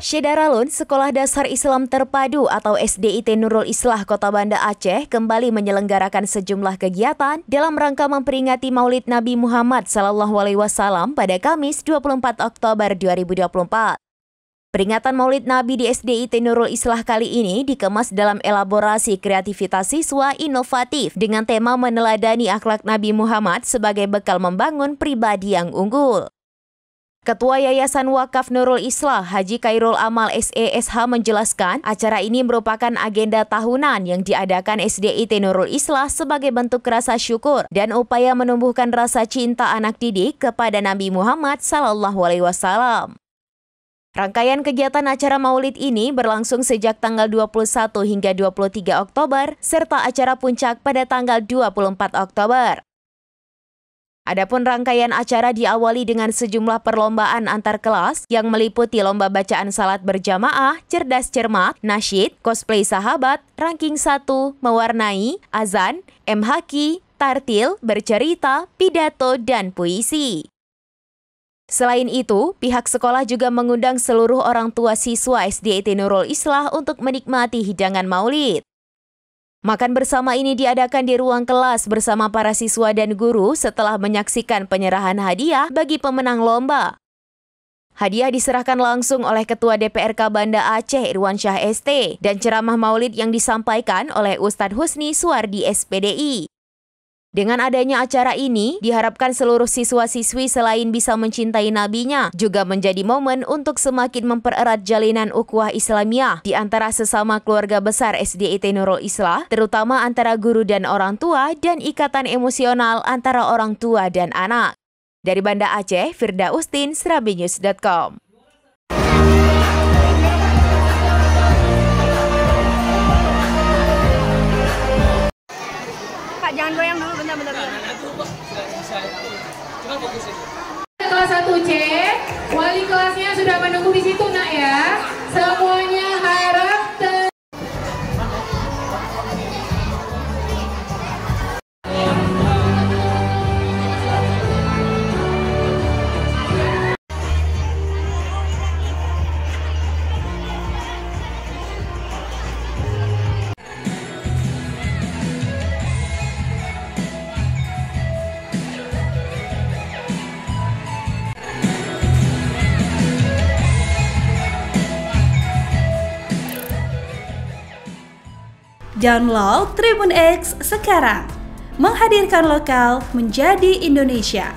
Syedaralun, Sekolah Dasar Islam Terpadu atau SDIT Nurul Islah Kota Banda Aceh kembali menyelenggarakan sejumlah kegiatan dalam rangka memperingati Maulid Nabi Muhammad SAW pada Kamis 24 Oktober 2024. Peringatan Maulid Nabi di SDIT Nurul Islah kali ini dikemas dalam elaborasi kreativitas siswa inovatif dengan tema meneladani akhlak Nabi Muhammad sebagai bekal membangun pribadi yang unggul. Ketua Yayasan Wakaf Nurul Islah, Haji Khairul Amal SESH menjelaskan acara ini merupakan agenda tahunan yang diadakan SDIT Nurul Islah sebagai bentuk rasa syukur dan upaya menumbuhkan rasa cinta anak didik kepada Nabi Muhammad SAW. Rangkaian kegiatan acara Maulid ini berlangsung sejak tanggal 21 hingga 23 Oktober serta acara puncak pada tanggal 24 Oktober. Adapun rangkaian acara diawali dengan sejumlah perlombaan antar kelas yang meliputi lomba bacaan salat berjamaah, cerdas cermat, nasyid, cosplay sahabat, ranking 1, mewarnai, azan, MHQ, tartil, bercerita, pidato, dan puisi. Selain itu, pihak sekolah juga mengundang seluruh orang tua siswa SDIT Nurul Islah untuk menikmati hidangan maulid. Makan bersama ini diadakan di ruang kelas bersama para siswa dan guru setelah menyaksikan penyerahan hadiah bagi pemenang lomba. Hadiah diserahkan langsung oleh Ketua DPRK Banda Aceh Irwansyah ST dan ceramah maulid yang disampaikan oleh Ustadz Husni Suwardi SPDI. Dengan adanya acara ini, diharapkan seluruh siswa-siswi selain bisa mencintai nabinya, juga menjadi momen untuk semakin mempererat jalinan ukhuwah Islamiyah di antara sesama keluarga besar SDIT Nurul Islah, terutama antara guru dan orang tua, dan ikatan emosional antara orang tua dan anak. Dari Banda Aceh, Firda Ustin, serabinews.com. Jangan goyang dulu, bentar. Kelas 1C, wali kelasnya sudah menunggu di situ, Nak ya. Semuanya harap Download Tribun X sekarang, menghadirkan lokal menjadi Indonesia.